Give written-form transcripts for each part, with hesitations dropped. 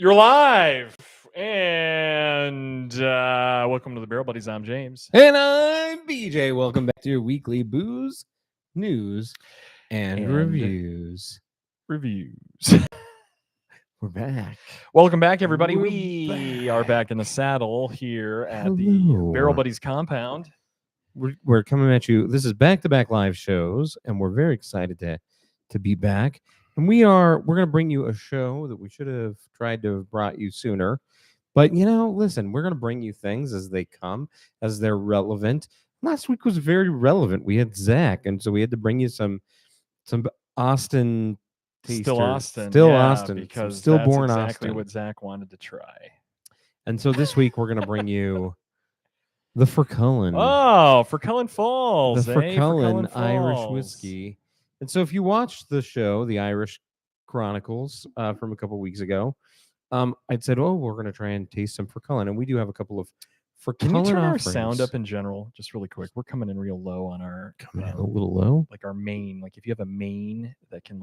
You're live, and welcome to the Barrel Buddies. I'm James. And I'm BJ. Welcome back to your weekly booze, news, and reviews. We're back. Welcome back, everybody. We're We are back in the saddle here at the Hello. Barrel Buddies compound. We're coming at you. This is back-to-back live shows, and we're very excited to be back. And we're going to bring you a show that we should have tried to have brought you sooner. But, listen, we're going to bring you things as they come, as they're relevant. Last week was very relevant. We had Zach, and so we had to bring you some Austin tasters. Still Austin. Because stillborn that's exactly Austin. what Zach wanted to try. And so this week we're going to bring you the Fercullen. Oh, Fercullen Falls. The Fercullen Falls. Irish whiskey. And so if you watched the show, the Irish Chronicles from a couple weeks ago, I'd said, we're going to try and taste some Fercullen. And we do have a couple of Fercullen Can you turn offerings. our sound up in general, just really quick? We're coming in real low on our... Coming in a little low? Like our main. Like if you have a main that can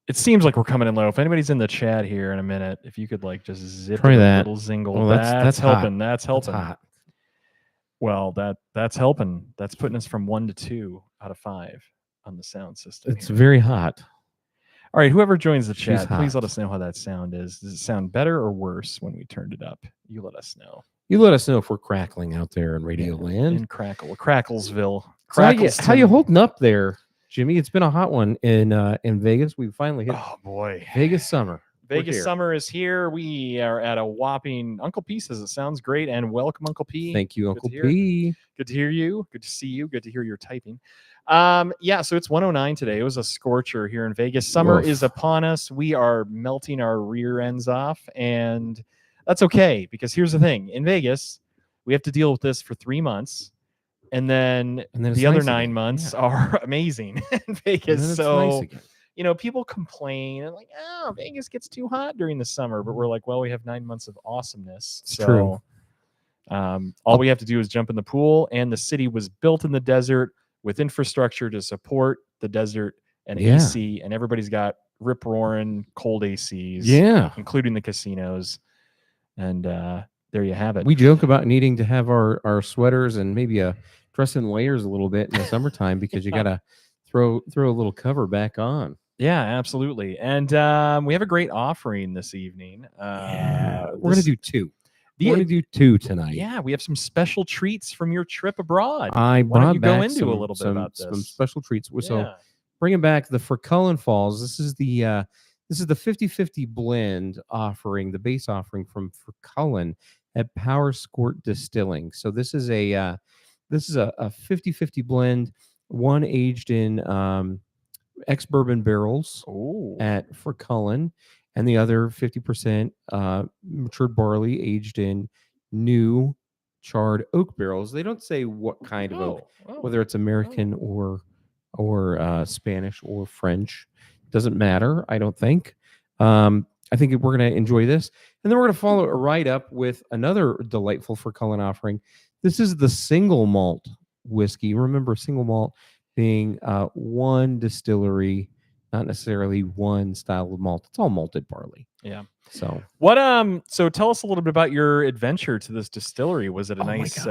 It seems like we're coming in low. If anybody's in the chat here in a minute, if you could just zip Try it that. a little zingle. Oh, that's helping. hot. That's helping. That's hot. Well, that's helping. That's putting us from 1 to 2 out of 5 on the sound system. It's here. very hot. All right, whoever joins the She's chat, please hot. let us know how that sound is. Does it sound better or worse when we turned it up? You let us know. You let us know if we're crackling out there in Radio Land. In Cracklesville. So how you holding up there, Jimmy? It's been a hot one in Vegas. We finally hit Oh boy. Vegas summer. Vegas summer is here. We are at a whopping... Uncle P says it sounds great, and welcome, Uncle P. Thank you, Good Uncle to hear. P. Good to hear you. Good to see you. Good to hear your typing. So it's 109 today. It was a scorcher here in Vegas. Summer Oof. is upon us. We are melting our rear ends off, and that's okay, because here's the thing. In Vegas, we have to deal with this for 3 months, and then it's the other nice 9 again. months Yeah. are amazing in And then Vegas. it's So nice again. people complain and Vegas gets too hot during the summer, but we're like, well, we have 9 months of awesomeness. It's true. All we have to do is jump in the pool, and the city was built in the desert with infrastructure to support the desert and Yeah. AC, and everybody's got rip-roaring cold ACs, Yeah. including the casinos. And there you have it. We joke about needing to have our sweaters and maybe dress in layers a little bit in the summertime because you got to throw a little cover back on. Yeah, absolutely. And we have a great offering this evening. We're going to do 2. The- We're going to do 2 tonight. Yeah, we have some special treats from your trip abroad. I Why don't brought you go back into a little bit about some this? special treats. So Yeah. bringing back the Fercullen Falls. This is the 50-50 blend offering, the base offering from Fercullen at Power Squirt Distilling. So this is a 50-50 blend, one aged in ex-bourbon barrels at Fercullen, and the other 50% matured barley aged in new charred oak barrels. They don't say what kind of oak, whether it's American or Spanish or French. Doesn't matter, I don't think. I think we're going to enjoy this. And then we're going to follow it right up with another delightful Fercullen offering. This is the single malt whiskey. Remember, single malt being one distillery, not necessarily one style of malt. It's all malted barley. Yeah. So so tell us a little bit about your adventure to this distillery. Was it a nice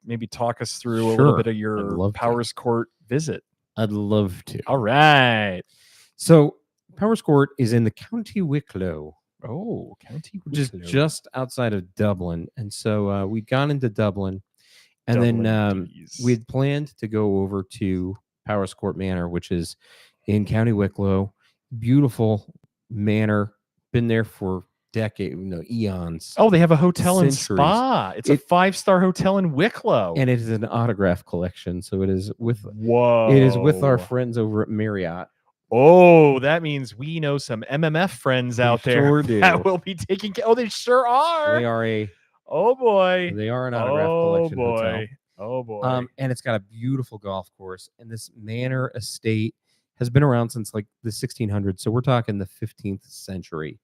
maybe talk us through a little bit of your Powers Court visit? I'd love to. All right. So Powers Court is in the County Wicklow. Oh, County Wicklow. Which is just outside of Dublin. And so we'd gone into Dublin, and then we had planned to go over to Powers Court Manor, which is in County Wicklow. Beautiful manor. Been there for decades, eons. Oh, they have a hotel and centuries. spa. It's a 5-star hotel in Wicklow. And it is an autograph collection. So it is with our friends over at Marriott. Oh, that means we know some MMF friends out there sure do. that will be taking care. Oh, they sure are. They are Oh boy. They are an autograph collection hotel. Oh boy. And it's got a beautiful golf course. And this manor estate has been around since like the 1600s. So we're talking the 15th century.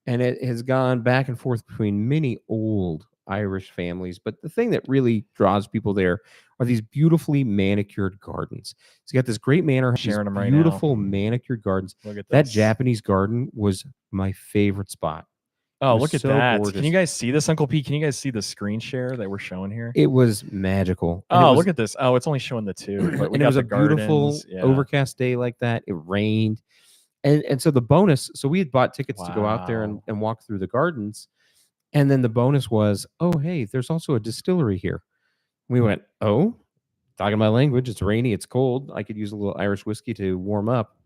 And it has gone back and forth between many old Irish families. But the thing that really draws people there are these beautifully manicured gardens. So you got this great manor, these Sharing 'em right now. beautiful manicured gardens. Look at That this. Japanese garden was my favorite spot. Oh, was look at so that. gorgeous. Can you guys see this, Uncle P? Can you guys see the screen share that we're showing here? It was magical. And Oh, look at this. Oh, it's only showing the two, but we and it got was the a beautiful gardens. Yeah. overcast day like that. It rained. And so the bonus, so we had bought tickets to go out there Wow. and walk through the gardens. And then the bonus was, oh, hey, there's also a distillery here. We went, oh, talking my language. It's rainy. It's cold. I could use a little Irish whiskey to warm up.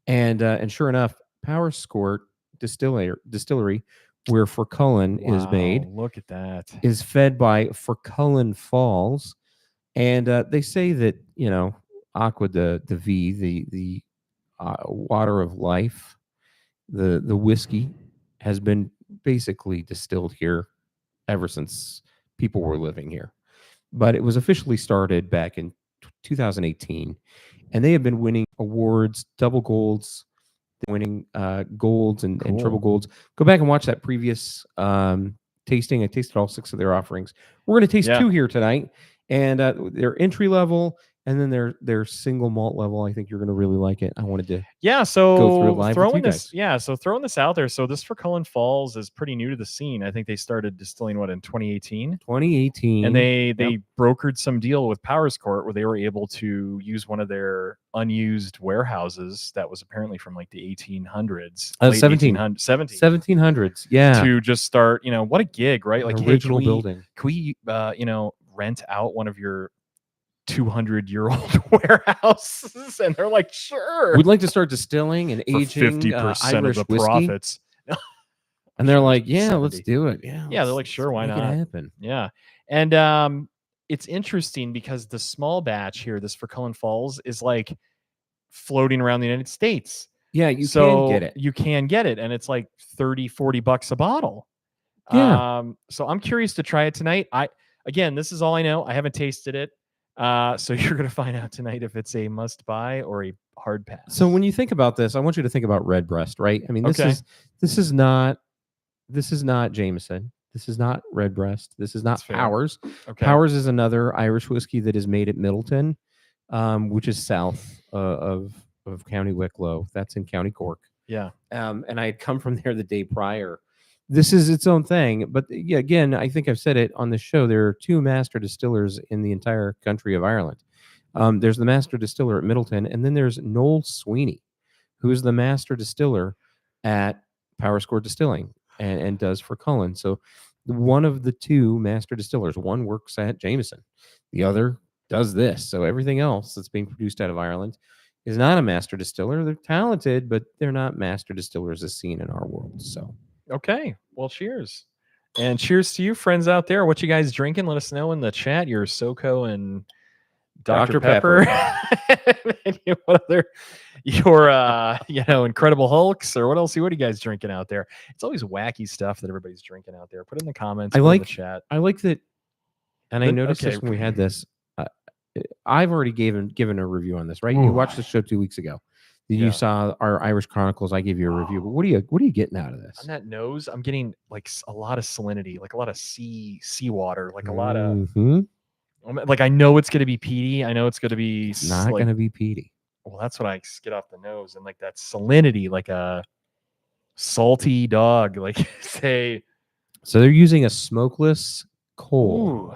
And sure enough, Power Squirt Distillery, where Fercullen is made, Wow, look at that. is fed by Fercullen Falls. And they say that, Aqua de V, the water of life, the whiskey, has been basically distilled here ever since people were living here. But it was officially started back in 2018, and they have been winning awards, double golds, winning golds and triple Cool. golds. Go back and watch that previous tasting. I tasted all 6 of their offerings. We're going to taste Yeah. 2 here tonight, and they're entry level, and then their single malt level. I think you're going to really like it. I wanted to Yeah, go through so it live with throwing you this, guys. yeah, so throwing this out there. So this Fercullen Falls is pretty new to the scene. I think they started distilling in 2018, 2018, and they Yep. brokered some deal with Powers Court where they were able to use one of their unused warehouses that was apparently from like the 1800s, late 1700s, yeah, to just start. What a gig, right? Like, an hey, original building. can we, rent out one of your 200-year-old warehouses? And they're like, sure. We'd like to start distilling and For aging 50% Irish of the whiskey. profits. And they're like, yeah, 70. let's do it. Yeah, Yeah, they're like, sure, why make not? it happen. Yeah. And it's interesting because the small batch here, this Fercullen Falls, is like floating around the United States. Yeah, you So can get it. You can get it, and it's like $30-$40 a bottle. Yeah. So I'm curious to try it tonight. Again, this is all I know. I haven't tasted it. So you're going to find out tonight if it's a must buy or a hard pass. So when you think about this, I want you to think about Redbreast, right? I mean, this Okay. is not Jameson. This is not Redbreast. This is not That's fair. Powers. Okay. Powers is another Irish whiskey that is made at Middleton, which is south of County Wicklow. That's in County Cork. Yeah. And I had come from there the day prior. This is its own thing. But yeah, again, I think I've said it on the show. There are 2 master distillers in the entire country of Ireland. There's the master distiller at Middleton, and then there's Noel Sweeney, who is the master distiller at Power Score Distilling and does Fercullen. So one of the 2 master distillers, one works at Jameson, the other does this. So everything else that's being produced out of Ireland is not a master distiller. They're talented, but they're not master distillers as seen in our world. So okay, well, cheers. And cheers to you, friends out there. What you guys drinking? Let us know in the chat. Your SoCo and Dr. Pepper. And what other, your Incredible Hulks, or what else? What are you guys drinking out there? It's always wacky stuff that everybody's drinking out there. Put it in the comments. I put it in like the chat. I like that, and I noticed okay. this when we had this. I've already given a review on this, right? You watched the show 2 weeks ago. You saw our Irish Chronicles. I gave you a review, but what are you getting out of this? On that nose, I'm getting like a lot of salinity, like a lot of seawater, like a lot of like, I know it's going to be peaty. I know it's going to be not going to be peaty. Well, that's what I get off the nose, and like that salinity, like a salty dog, like say. So they're using a smokeless coal. Ooh,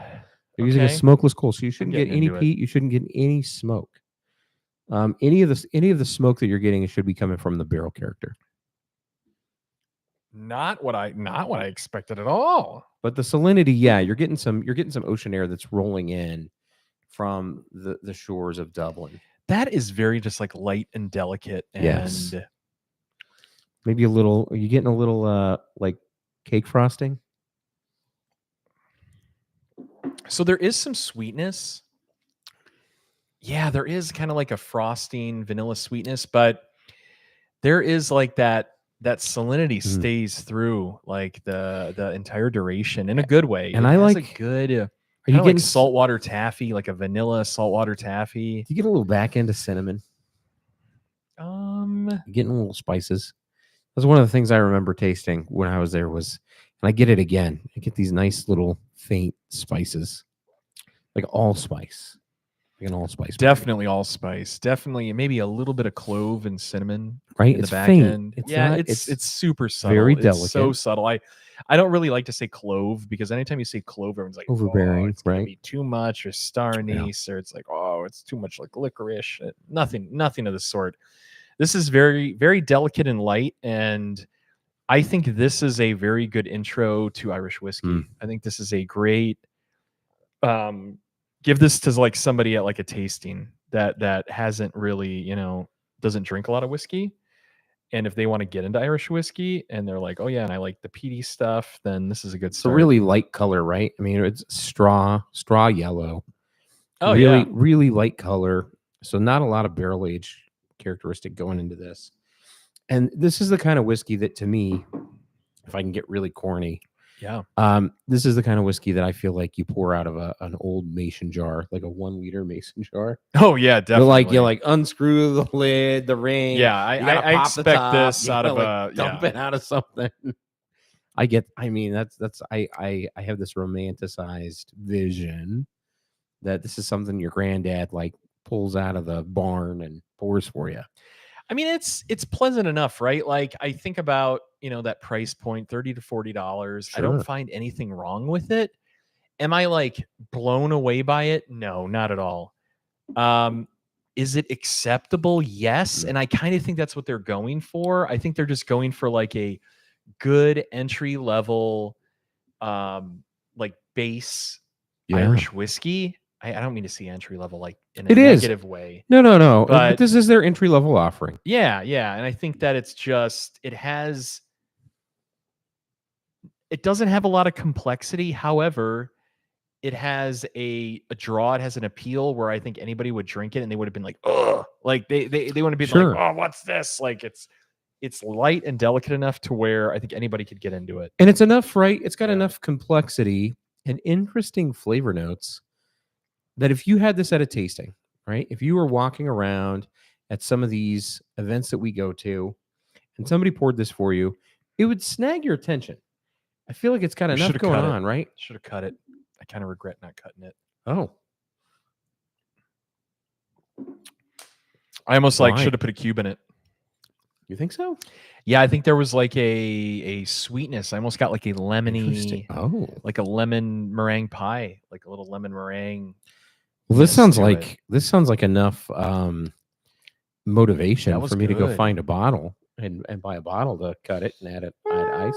they're using a smokeless coal, so you shouldn't get any into peat. You shouldn't get any smoke. Any of the smoke that you're getting should be coming from the barrel character. Not what I expected at all. But the salinity, yeah, you're getting some ocean air that's rolling in from the shores of Dublin. That is very just like light and delicate, and yes. Maybe a little. Are you getting a little like cake frosting? So there is some sweetness. Yeah, there is kind of like a frosting vanilla sweetness, but there is like that salinity stays through like the entire duration in a good way. And it I has like a good. Are you getting like saltwater taffy, like a vanilla saltwater taffy? Do you get a little back end of cinnamon? You're getting a little spices. That's one of the things I remember tasting when I was there was, And I get it again. I get these nice little faint spices, like allspice, like an allspice. Definitely allspice. Definitely maybe a little bit of clove and cinnamon Right? in It's the back faint. end. It's Yeah, not. it's super subtle. very It's so delicate. subtle. I don't really like to say clove because anytime you say clove, everyone's like, oh, Overbearing, it's gonna right? be too much, or star anise, or it's like, oh, it's too much like licorice. Nothing of the sort. This is very, very delicate and light, and I think this is a very good intro to Irish whiskey. I think this is a great give this to like somebody at like a tasting that hasn't really, doesn't drink a lot of whiskey. And if they want to get into Irish whiskey and they're like, oh yeah, and I like the peaty stuff, then this is a good It's a start. really light color, right? I mean, it's straw yellow. Oh really, yeah. really light color. So not a lot of barrel age characteristic going into this. And this is the kind of whiskey that, to me, if I can get really corny, Yeah. this is the kind of whiskey that I feel like you pour out of an old mason jar, like a 1 liter mason jar. Oh yeah, definitely. You like unscrew the lid, the ring. Yeah, I expect this out of a dump it out of something. I mean, I have this romanticized vision that this is something your granddad like pulls out of the barn and pours for you. I mean, it's pleasant enough, right? Like I think about, that price point, $30 to $40. Sure. I don't find anything wrong with it. Am I like blown away by it? No, not at all. Is it acceptable? Yes. And I kind of think that's what they're going for. I think they're just going for like a good entry level, like base Irish whiskey. I don't mean to see entry level like in a negative way. No. But this is their entry level offering. Yeah. And I think that it's just it doesn't have a lot of complexity. However, it has a draw. It has an appeal where I think anybody would drink it and they would have been like, oh, like they want to be like, oh, what's this? Like it's light and delicate enough to where I think anybody could get into it. And it's enough, right? It's got enough complexity and interesting flavor notes that if you had this at a tasting, right? If you were walking around at some of these events that we go to and somebody poured this for you, it would snag your attention. I feel like it's got enough going on, right? Should have cut it. I kind of regret not cutting it. Oh. I almost should have put a cube in it. You think so? Yeah, I think there was like a sweetness. I almost got like a lemony, like a lemon meringue pie, like a little lemon meringue. Well, this sounds like enough motivation for me to go find a bottle and buy a bottle to cut it and add ice.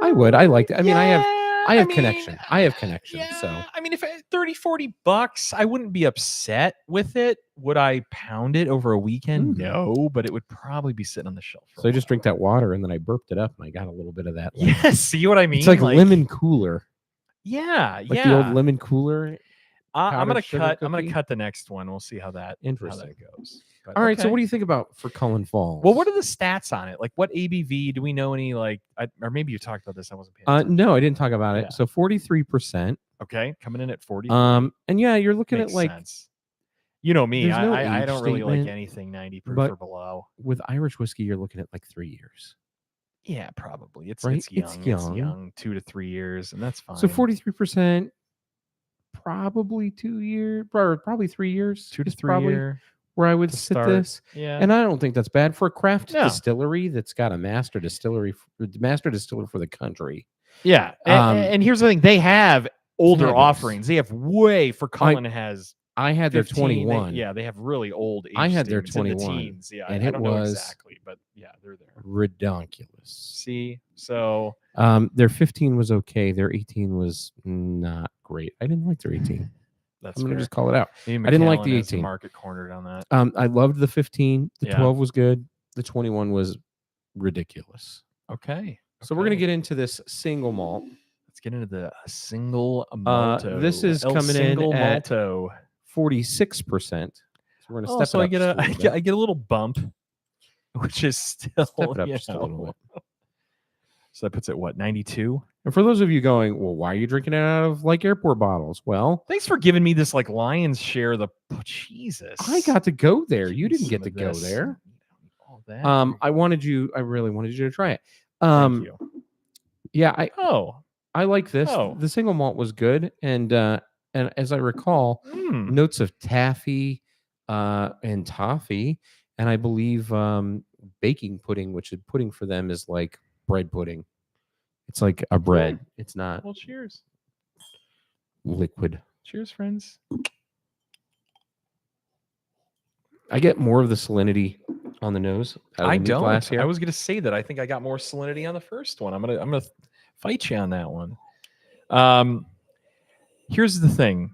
I would. I like that. I mean, I have connection. I have connection. Yeah, so I mean, if $30-$40, I wouldn't be upset with it. Would I pound it over a weekend? No, but it would probably be sitting on the shelf. So I just drink that water and then I burped it up and I got a little bit of that. Yeah, see what I mean? It's like lemon cooler. Yeah, like the old lemon cooler. I'm gonna cut the next one. We'll see how that goes. But, all right. So what do you think about Fercullen Falls? Well, what are the stats on it? Like, what ABV? Do we know any? Like, or maybe you talked about this. I wasn't paying attention. No, I didn't talk about it. So 43%. Okay, coming in at 40. And yeah, you're looking at like. Sense. You know me. I don't really like anything 90 proof or below. With Irish whiskey, you're looking at like 3 years. Yeah, probably. It's right? It's young, 2 to 3 years, and that's fine. So 43%. Probably 2 years, probably 3 years. 2 to 3 years. Where I would sit this. Yeah. And I don't think that's bad for a craft distillery that's got a master distiller for the country. Yeah. And here's the thing. They have older offerings. They have Fercullen has. I had 15, their 21. They have really old. I had their 21. The teens. Yeah. And I don't know exactly, but yeah, they're there. Ridiculous. See? So. Their 15 was okay. Their 18 was not great. I didn't like their 18. I'm going to just call it out. I didn't like the 18. Market cornered on that. I loved the 15. The 12 was good. The 21 was ridiculous. Okay. So we're going to get into this single malt. Let's get into the single malto. This is coming in at 46%. So we're going to step it up. I get a little bump, which is still step it up just a little bit. So that puts it what, 92? And for those of you going, well, why are you drinking it out of like airport bottles? Well, thanks for giving me this like lion's share of the Jesus. I got to go there. You didn't get to go there. All that. I really wanted you to try it. Thank you. Yeah, Oh. I like this. Oh. The single malt was good, and as I recall, notes of taffy and toffee, and I believe baking pudding, which is pudding for them is like bread pudding. It's like a bread. Cool. It's not Well, cheers. liquid. Cheers, friends. I get more of the salinity on the nose. Out of I the neat glass don't. here. I was gonna say that. I think I got more salinity on the first one. I'm gonna fight you on that one. Here's the thing.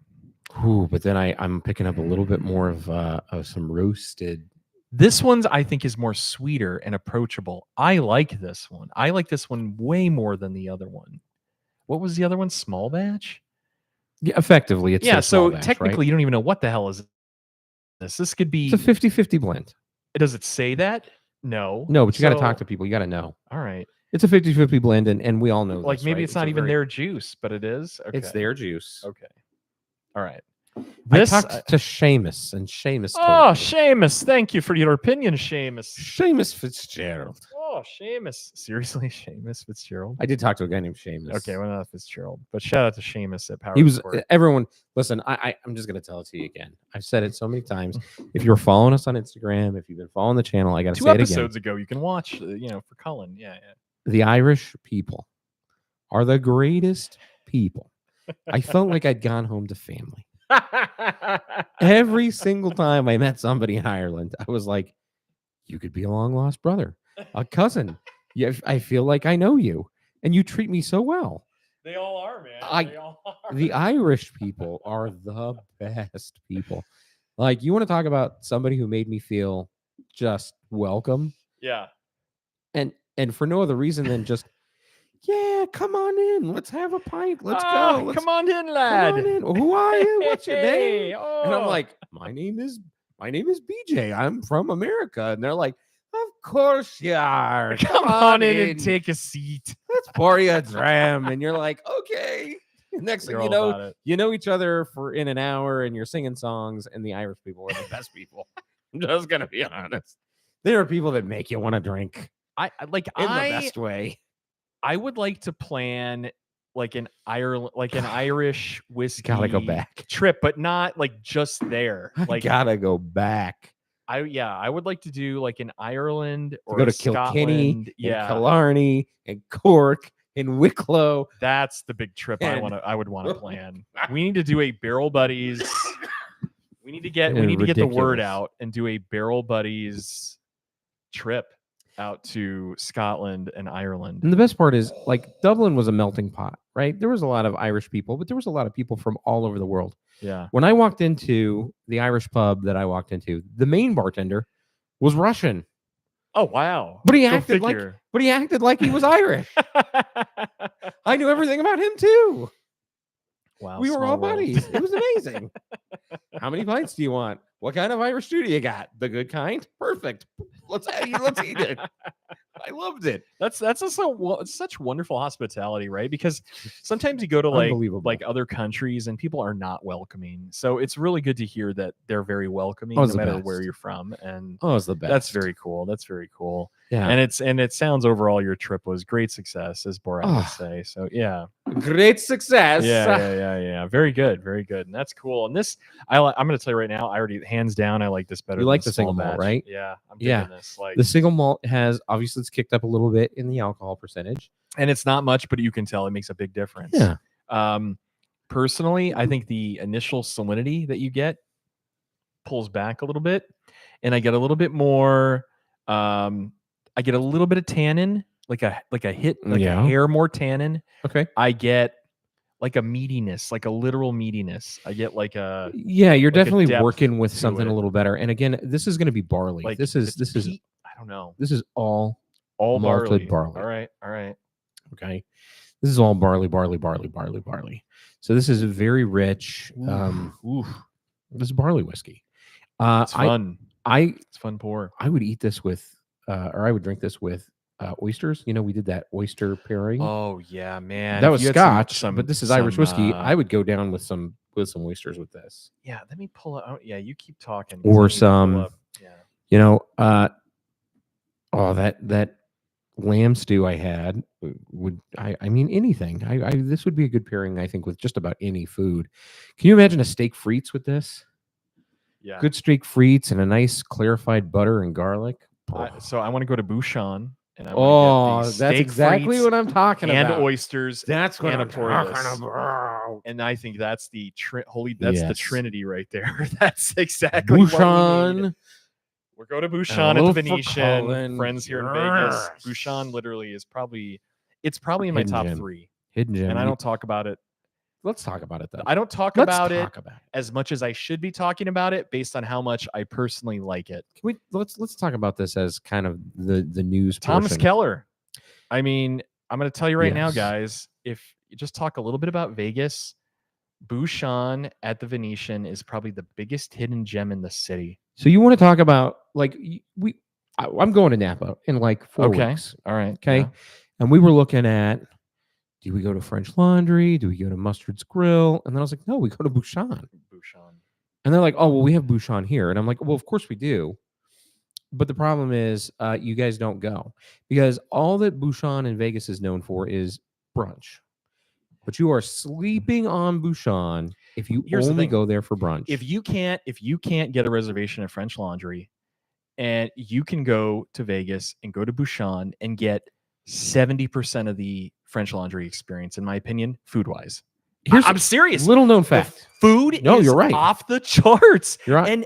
Ooh, but then I'm picking up a little bit more of some roasted. This one's I think is more sweeter and approachable. I like this one. I like this one way more than the other one. What was the other one? Small batch? Yeah, effectively, it's Yeah, a small so batch, technically right? you don't even know what the hell is this. This could be It's a 50-50 blend. Does it say that? No. No, but you got to talk So- to people. You got to know. All right. It's a 50-50 blend, and we all know Like this, maybe right? it's not even very- their juice, but it is. Okay. It's their juice. Okay. All right. I talked to Seamus, and Seamus told Oh, me. Seamus, thank you for your opinion, Seamus. Seamus Fitzgerald. Oh, Seamus. Seriously, Seamus Fitzgerald? I did talk to a guy named Seamus. Okay, well, not Fitzgerald. But shout out to Seamus at Power He was Sport. everyone. Listen, I'm just gonna tell it to you again. I've said it so many times. If you're following us on Instagram, if you've been following the channel, I gotta 2 say it again. episodes ago, you can watch, Fercullen. Yeah, The Irish people are the greatest people. I felt like I'd gone home to family. yeah. Every single time I met somebody in Ireland, I was like, you could be a long lost brother, a cousin. Yeah, I feel like I know you, and you treat me so well. They all are, man. They all are. The Irish people are the best people. Like, you want to talk about somebody who made me feel just welcome, Yeah. and for no other reason than just, yeah, come on in, let's have a pint, let's Ah, go, let's come on in, lad. come on in. Who are you? What's your Hey, name? And I'm oh. like, my name is BJ. I'm from America. And they're like, of course you are. Come on in and take a seat. Let's pour you a dram. And you're like, okay. And next They're thing all about it. you know each other for in an hour, and you're singing songs. And the Irish people are the best people. I'm just gonna be honest. There are people that make you want to drink I like in the I best way. I would like to plan like an Irish whiskey Gotta go back. trip, but not like just there. I Like gotta go back. I would like to do like in Ireland or Go to a Kilkenny, Scotland. and Yeah, Killarney, and Cork, and Wicklow. that's the big trip And- I would want to plan. We need to do a Barrel Buddies. We need to get the word Ridiculous. out and do a Barrel Buddies trip out to Scotland and Ireland. And the best part is, like, Dublin was a melting pot, right? There was a lot of Irish people, but there was a lot of people from all over the world. Yeah. When I walked into the Irish pub that I walked into, the main bartender was Russian, Oh wow. but he Go acted figure. like he was Irish. I knew everything about him too. Wow. We were small all world. buddies. It was amazing. How many pints do you want? What kind of Irish stew do you got? The good kind? Perfect. Let's eat it. I loved it. That's also such wonderful hospitality, right? Because sometimes you go to Unbelievable. like other countries and people are not welcoming. So it's really good to hear that they're very welcoming Oh, it's no the matter where best. you're from. And Oh, it's the best. that's very cool. That's very cool. yeah. And it sounds overall your trip was great success, as Borat would Ah. say. So yeah. Great success. Yeah. Very good. Very good. And that's cool. And this I'm gonna tell you right now, I already hands down I like this better. You than like the small single malt, batch. right? Yeah. I'm Yeah. digging this. Like The single malt has obviously it's kicked up a little bit in the alcohol percentage. and it's not much, but you can tell it makes a big difference. Yeah. Personally, I think the initial salinity that you get pulls back a little bit, and I get a little bit more. I get a little bit of tannin, like a hit, like Yeah. a hair more tannin. Okay. I get like a meatiness, like a literal meatiness. I get like a Yeah, you're like a definitely depth working with to something it. a little better. And again, this is going to be barley. like this is peat- I don't know, this is all all malted barley. barley. All right. okay. This is all barley. So this is very rich. Oof. This is barley whiskey. It's fun. It's fun pour. I would eat this with, or I would drink this with oysters. You know, we did that oyster pairing. Oh yeah, man. that If was you had Scotch, but this is Irish whiskey. uh, I would go down with some oysters with this. Yeah, let me pull up. Yeah, you keep talking. 'cause Or I need to pull some- up- Yeah. You know, oh that lamb stew I had would I mean anything. This would be a good pairing, I think, with just about any food. Can you imagine a steak frites with this? Yeah. Good steak frites and a nice clarified butter and garlic. So I want to go to Bouchon and I want to Oh, get that's steak exactly frites what I'm talking and about. oysters. That's what and I'm a porpoise. talking about. And I think that's the that's the Yes. Trinity right there. That's exactly what we need. Bouchon. We're going to a Bouchon at the little Venetian. Fercullen. Friends here in Vegas. Yes. Bouchon literally is probably in my Hidden top gem. 3. Hidden gem. And I don't talk about it. Let's talk about it though. I don't talk Let's about talk it about it. as much as I should be talking about it based on how much I personally like it. Can we let's talk about this as kind of the news Thomas portion. Keller. I mean, I'm going to tell you right now, Yes. guys, if you just talk a little bit about Vegas, Bouchon at the Venetian is probably the biggest hidden gem in the city. So you want to talk about like I'm going to Napa in like 4 weeks. All right. Okay. Yeah. And we were looking at, do we go to French Laundry? Do we go to Mustard's Grill? And then I was like, no, we go to Bouchon. Bouchon. And they're like, oh, well, we have Bouchon here. And I'm like, well, of course we do. But the problem is you guys don't go because all that Bouchon in Vegas is known for is brunch. But you are sleeping on Bouchon if you Here's the only thing. go there for brunch. If you can't get a reservation at French Laundry, and you can go to Vegas and go to Bouchon and get 70% of the French Laundry experience, in my opinion, food-wise. I'm serious. Little known The fact. food No, is you're right. off the charts. You're right.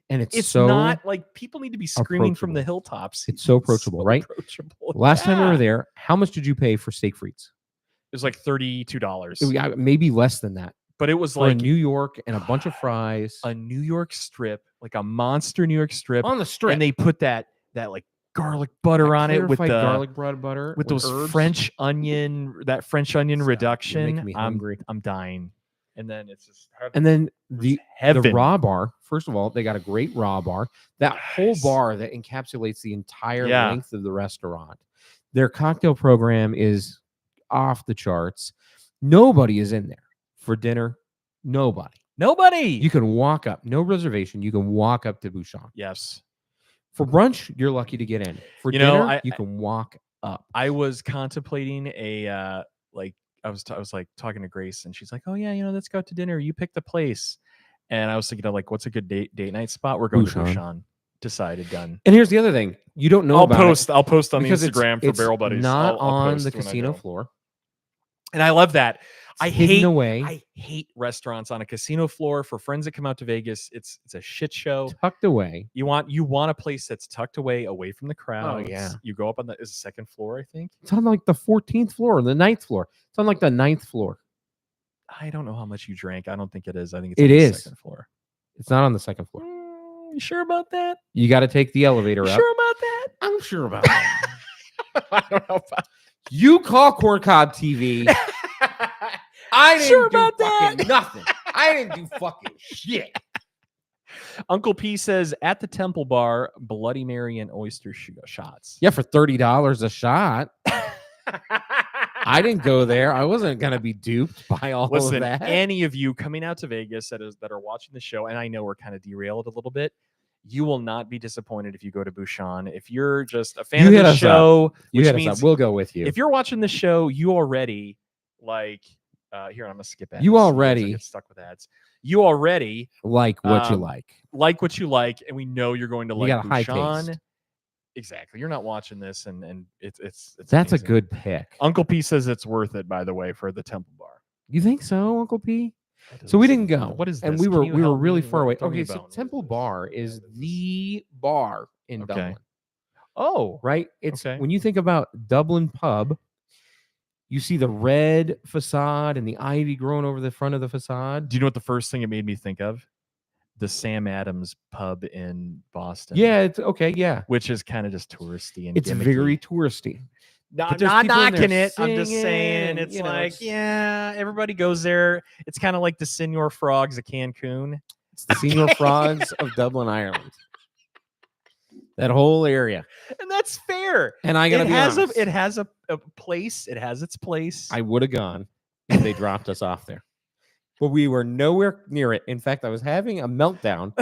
And it's so not like people need to be screaming from the approachable. hilltops. It's so approachable, right? Approachable. Last time we Yeah. were there, how much did you pay for steak frites? It was like $32. Maybe less than that. But it was For like New York and a bunch of fries. a New York strip, like a monster New York strip. On the strip. And they put that like garlic butter on it with the garlic bread butter with those herbs. French onion Stop. reduction. You're making me hungry. I'm dying. And then it's just And then the heaven. raw bar. First of all, they got a great raw bar. That whole Nice. bar that encapsulates the entire Yeah. length of the restaurant. Their cocktail program is off the charts. Nobody is in there for dinner. Nobody. You can walk up. No reservation. You can walk up to Bouchon. Yes. For brunch, you're lucky to get in. For You know, dinner, you can walk up. I was contemplating I was like talking to Grace and she's like, oh yeah, let's go out to dinner. You pick the place. And I was thinking of like, what's a good date night spot? We're going to Bouchon. Decided, done. And here's the other thing. You don't know I'll about post on the because Instagram for it's Barrel Buddies. not I'll on post the when I casino go. floor. And I love that. I hidden hate restaurants on a casino floor. For friends that come out to Vegas, it's a shit show. Tucked away. You want a place that's tucked away from the crowd. yeah. You go up on the second floor, I think. It's on like the 14th floor or the 9th floor. It's on like the 9th floor. I don't know how much you drank. I don't think it is. I think it's It on the is. second floor. It's not on the second floor. You sure about that? You got to take the elevator up. Sure about that? I'm sure about that. I don't know about You call Corncob TV. I didn't Sure do about fucking that? nothing. I didn't do fucking shit. Uncle P says at the Temple Bar, Bloody Mary and oyster shots. Yeah, for $30 a shot. I didn't go there. I wasn't gonna be duped by all Listen, of that. any of you coming out to Vegas that are watching the show, and I know we're kind of derailed a little bit, you will not be disappointed if you go to Bouchon. If you're just a fan of hit the us show, You which hit us means up. We'll go with you. if you're watching the show, you already like. Here, I'm gonna skip ads. You otherwise already- I get stuck with ads. You already like what you um, like. what you like, and we know you're going to You like got a high Bouchon. taste. Exactly. You're not watching this, and it's That's a amazing. good pick. Uncle P says it's worth it. By the way, for the Temple Bar. You think so, Uncle P? That So we doesn't didn't seem- go. What is this? And we Can were you we were help really me? far away. Throw me Okay, a so bone. What Temple is this? Bar is the bar in Okay. Dublin, Oh, right? It's Okay. when you think about Dublin pub, you see the red facade and the ivy growing over the front of the facade. do you know what the first thing it made me think of? The Sam Adams pub in Boston. Yeah, it's okay. Yeah, which is kind of just touristy and it's gimmicky. very touristy. No, but I'm there's not people in there knocking it. I'm just singing saying and, it's you know, like, it's- yeah, everybody goes there. It's kind of like the Senor Frogs of Cancun. It's the Senior Frogs of Dublin, Ireland. That whole area. And that's fair. And I gotta It be has honest, it has a place. It has its place. I would have gone if they dropped us off there. But we were nowhere near it. In fact, I was having a meltdown.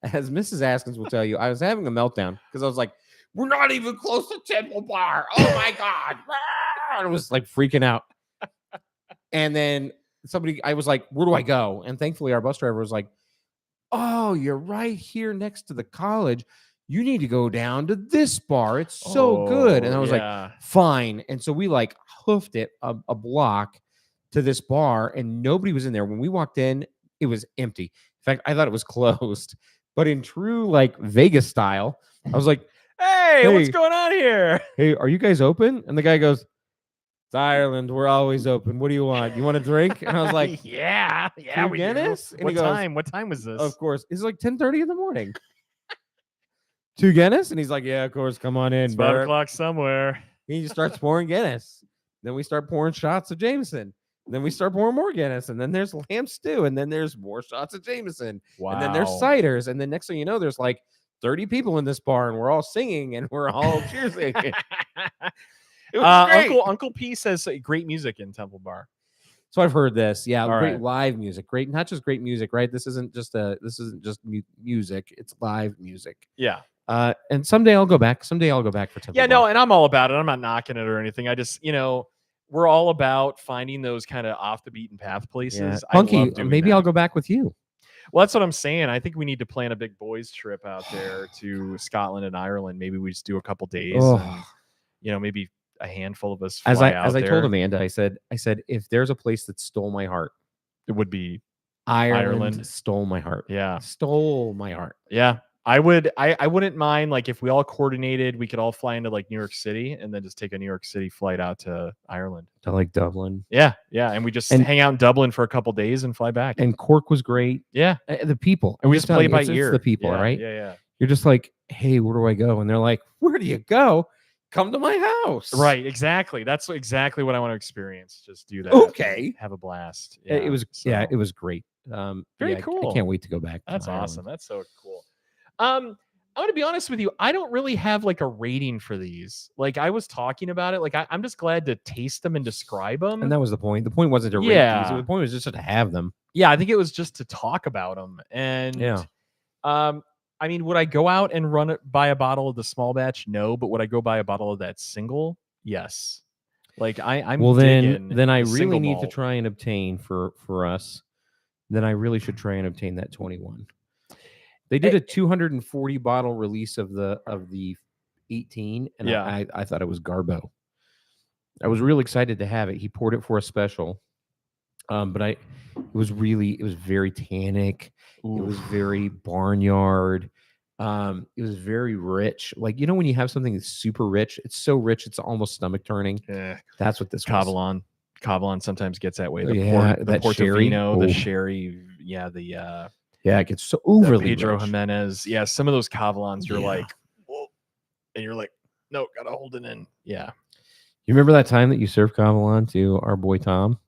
As Mrs. Askins will tell you, I was having a meltdown because I was like, we're not even close to Temple Bar. Oh my God. And I was like freaking out. And then I was like, where do I go? And thankfully our bus driver was like, oh, you're right here next to the college. You need to go down to this bar. It's so good. And I was like, fine. And so we like hoofed it a block to this bar and nobody was in there. When we walked in, it was empty. In fact, I thought it was closed. But in true like Vegas style, I was like, hey, what's going on here? Hey, are you guys open? And the guy goes, it's Ireland. We're always open. What do you want? You want a drink? And I was like, yeah, we Guinness? And what time? What time was this? Of course. It's like 10:30 in the morning. 2 Guinness? And he's like, yeah, of course. Come on in. It's 5 o'clock somewhere. He just starts pouring Guinness. Then we start pouring shots of Jameson. Then we start pouring more Guinness. And then there's lamb stew. And then there's more shots of Jameson. Wow. And then there's ciders. And then next thing you know, there's like 30 people in this bar and we're all singing and we're all cheersing. It was great. Uncle P says great music in Temple Bar. So I've heard this. Yeah, all great live music. Great, not just great music, right? This isn't just music. It's live music. Yeah. And someday I'll go back. For Temple Bar. No, and I'm all about it. I'm not knocking it or anything. I just, we're all about finding those kind of off the beaten path places. Yeah. Punky, maybe I'll go back with you. Well, that's what I'm saying. I think we need to plan a big boys trip out there to Scotland and Ireland. Maybe we just do a couple days. And, maybe a handful of us fly out as I told Amanda, I said, if there's a place that stole my heart, it would be Ireland. Stole my heart. Yeah. Stole my heart. Yeah. I wouldn't mind, like, if we all coordinated, we could all fly into like New York City and then just take a New York City flight out to Ireland. To like Dublin. Yeah. Yeah. And we just hang out in Dublin for a couple days and fly back. And Cork was great. Yeah. The people. And we just play by ear. It's the people, right? Yeah. You're just like, hey, where do I go? And they're like, where do you go? Come to my house. Right. Exactly. That's exactly what I want to experience. Just do that. Okay. Have a blast. Yeah, it was great. Very cool. I can't wait to go back. That's awesome. That's so cool. I'm going to be honest with you. I don't really have like a rating for these. Like I was talking about it. Like I'm just glad to taste them and describe them. And that was the point. The point wasn't to rate these. The point was just to have them. Yeah. I think it was just to talk about them. And I mean, would I go out and buy a bottle of the small batch? No, but would I go buy a bottle of that single? Yes. Like I'm then I really need to try and obtain for us. Then I really should try and obtain that 21. They did a 240 bottle release of the 18, and I thought it was Garbo. I was real excited to have it. He poured it for a special, but it was very tannic. Ooh. It was very barnyard. It was very rich. Like, when you have something that's super rich, it's so rich it's almost stomach turning. Yeah, that's what this Cavallon. Cavallon sometimes gets that way. The Portofino, the sherry, it gets so overly Pedro rich. Jimenez. Yeah, some of those Cavallons, you're like, whoa, and you're like, no, gotta hold it in. Yeah. You remember that time that you served Cavallon to our boy Tom?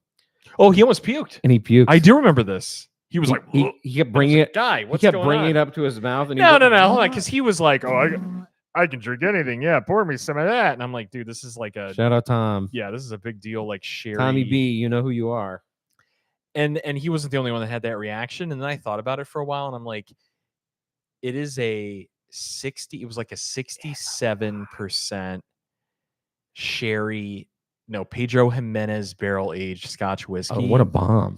Oh, he almost puked. And he puked. I do remember this. He was he kept bringing it. Guy, he kept bringing it up to his mouth. And no, hold on, because he was like, I can drink anything. Yeah, pour me some of that. And I'm like, dude, this is like a shout out Tom. Yeah, this is a big deal. Like sherry. Tommy B, you know who you are. And he wasn't the only one that had that reaction. And then I thought about it for a while, and I'm like, it is a 60. It was like a 67% sherry. No, Pedro Jimenez barrel aged Scotch whiskey. Oh, what a bomb!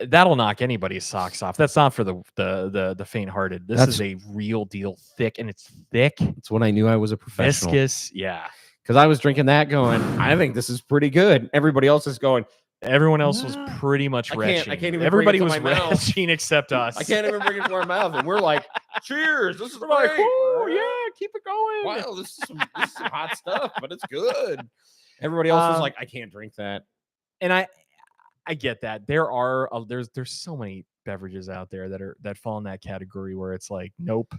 That'll knock anybody's socks off. That's not for the faint-hearted. This is a real deal, thick, and it's thick. It's when I knew I was a professional. Viscous, yeah. Because I was drinking that, going, I think this is pretty good. Everybody else is going. Everyone else was pretty much retching. I can't even. Everybody bring was it to my retching except us. I can't even bring it to our mouth, and we're like, "Cheers! This is great. Like, oh yeah, keep it going. Wow, this is some hot stuff, but it's good." Everybody else was like, "I can't drink that," and I get that. There's so many beverages out there that fall in that category where it's like, nope.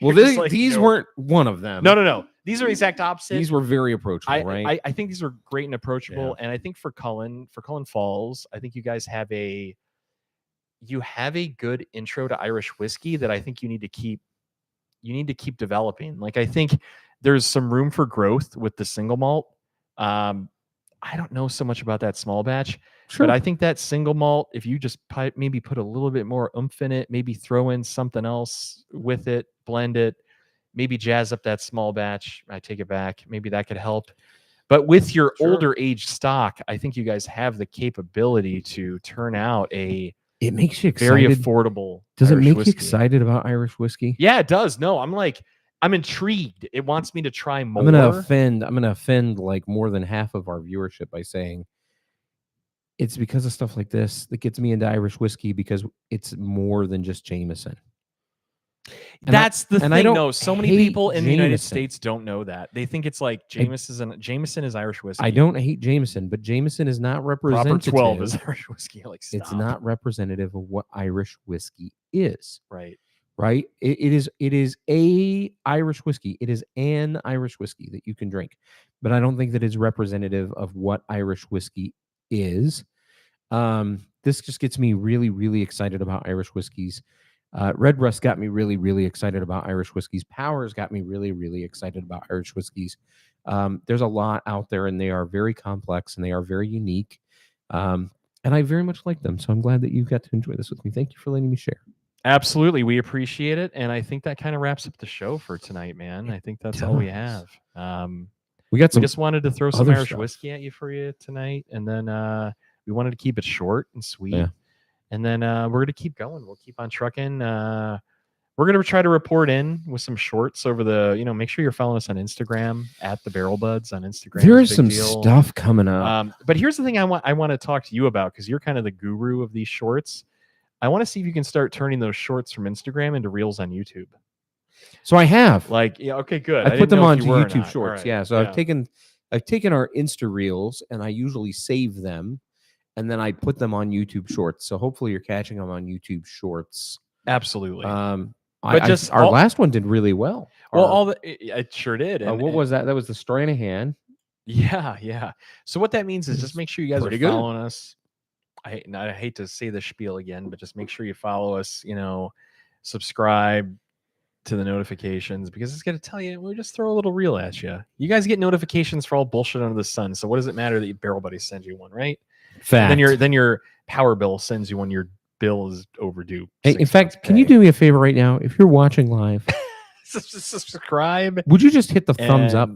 Well, these weren't one of them. No. These are exact opposite. These were very approachable, right? I think these are great and approachable, and I think for Cullen Falls, I think you guys have a good intro to Irish whiskey that I think you need to keep developing. Like, I think there's some room for growth with the single malt. I don't know so much about that small batch, but I think that single malt, if you just maybe put a little bit more oomph in it, maybe throw in something else with it, blend it, maybe jazz up that small batch. I take it back. Maybe that could help. But with your older age stock, I think you guys have the capability to turn out a It makes you very excited. affordable. Does Irish it make whiskey. you excited about Irish whiskey? Yeah, it does. No, I'm intrigued. It wants me to try more. I'm gonna offend like more than half of our viewership by saying it's because of stuff like this that gets me into Irish whiskey, because it's more than just Jameson. That's the thing, though. So many people in the United Jameson. States don't know that. They think it's like Jameson is Irish whiskey. I don't hate Jameson, but Jameson is not representative. Proper 12 is Irish whiskey. Like, stop. It's not representative of what Irish whiskey is. Right. Right? It is a Irish whiskey. It is an Irish whiskey that you can drink. But I don't think that it's representative of what Irish whiskey is. This just gets me really, really excited about Irish whiskeys. Red Rust got me really, really excited about Irish whiskeys. Powers got me really, really excited about Irish whiskeys. There's a lot out there, and they are very complex, and they are very unique. And I very much like them. So I'm glad that you got to enjoy this with me. Thank you for letting me share. Absolutely. We appreciate it. And I think that kind of wraps up the show for tonight, man. I think that's all we have. We just wanted to throw some Irish whiskey at you for you tonight. And then we wanted to keep it short and sweet. Yeah. And then we're going to keep going. We'll keep on trucking. We're going to try to report in with some shorts over make sure you're following us on Instagram at the Barrel Buds on Instagram. There is some stuff coming up. But here's the thing I want to talk to you about, because you're kind of the guru of these shorts. I want to see if you can start turning those shorts from Instagram into reels on YouTube. So I have. Okay, good. I put them onto YouTube Shorts. Right. Yeah. So I've taken our Insta Reels, and I usually save them, and then I put them on YouTube Shorts. So hopefully you're catching them on YouTube Shorts. Absolutely. But our last one did really well. It sure did. What was that? That was the Stranahan. Yeah. So what that means is just make sure you guys are following us. I hate to say the spiel again, but just make sure you follow us, subscribe to the notifications, because it's going to tell you, we'll just throw a little reel at you. You guys get notifications for all bullshit under the sun. So what does it matter that your Barrel Buddy sends you one, right? Fact. Then your power bill sends you when your bill is overdue. Hey, in fact, can you do me a favor right now? If you're watching live, subscribe. Would you just hit the thumbs up?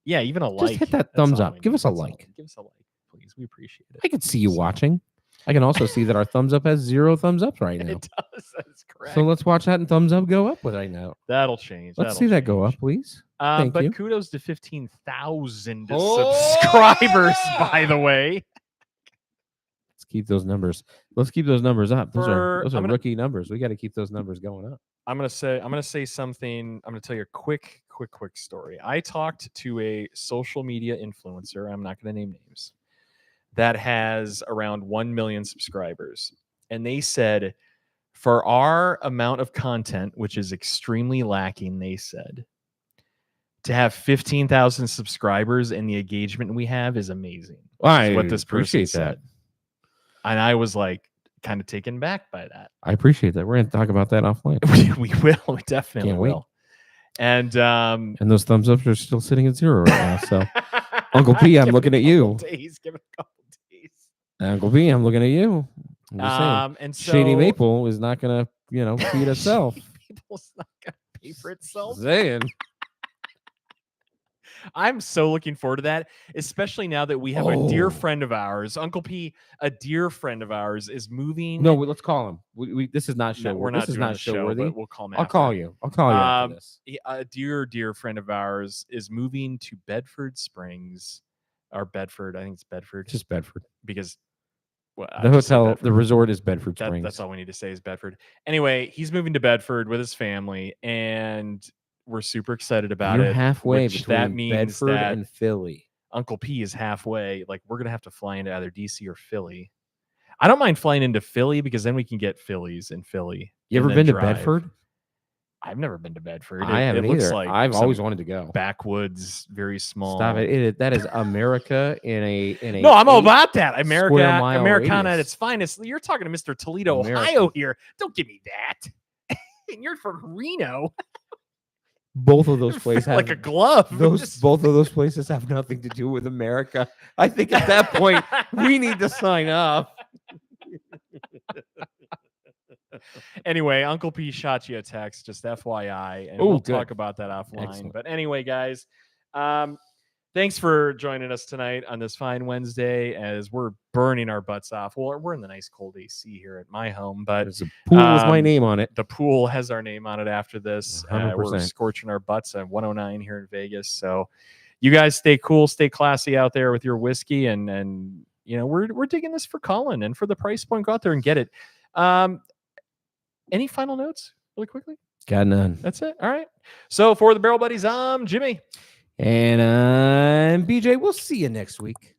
Yeah, even a like. Just hit that thumbs up. Give us a like. Give us a like, please. We appreciate it. I can see you watching. I can also see that our thumbs up has 0 thumbs up right now. It does. That's correct. So let's watch that and thumbs up go up right now. That'll change. Let's see that go up, please. Thank you. Kudos to 15,000 subscribers, by the way. Let's keep those numbers. Let's keep those numbers up. Those are rookie numbers. We got to keep those numbers going up. I'm gonna say something. I'm gonna tell you a quick story. I talked to a social media influencer. I'm not gonna name names. That has around 1 million subscribers. And they said, for our amount of content, which is extremely lacking, they said, to have 15,000 subscribers and the engagement we have is amazing. I what this person appreciate that. said. And I was like, kind of taken back by that. I appreciate that. We're going to talk about that offline. We will. We definitely will. And those thumbs ups are still sitting at 0 right now. So Uncle P, I'm looking at you. Give it a couple days. Uncle P, I'm looking at you. I'm just saying, and so Shady Maple is not going to, feed itself. Maple's not going to pay for itself. Saying. I'm so looking forward to that, especially now that we have a dear friend of ours, Uncle P, a dear friend of ours is moving. No, let's call him. This is not show. We're not. This is not show worthy. We'll call him. I'll call you. After this. A dear friend of ours is moving to Bedford Springs, or Bedford. I think it's Bedford. Just Bedford, because the hotel, the resort is Bedford Springs. That's all we need to say is Bedford. Anyway, he's moving to Bedford with his family, and we're super excited about it. You're halfway between that means Bedford and Philly. Uncle P is halfway. Like, we're gonna have to fly into either DC or Philly. I don't mind flying into Philly, because then we can get Phillies in Philly. You ever been to Bedford? I've never been to Bedford. I haven't either. Like I've always wanted to go. Backwoods, very small. Stop it! That is America in a. No, I'm all about that. Americana radius. At its finest. You're talking to Mr. Toledo, Ohio here. Don't give me that. And you're from Reno. Both of those places have like a glove. Both of those places have nothing to do with America. I think at that point we need to sign up. Anyway, Uncle P shot you a text, just FYI, and Oh, we'll good. talk about that offline. Excellent. But anyway, guys, thanks for joining us tonight on this fine Wednesday as we're burning our butts off. Well, we're in the nice cold AC here at my home, but There's a pool with my name on it. the pool has our name on it after this. We're 100%. scorching our butts at 109 here in Vegas. So you guys stay cool, stay classy out there with your whiskey, and you know we're digging this for Colin and for the price point. Go out there and get it. Any final notes, really quickly? Got none. That's it. All right. So for the Barrel Buddies, I'm Jimmy. And I'm BJ. We'll see you next week.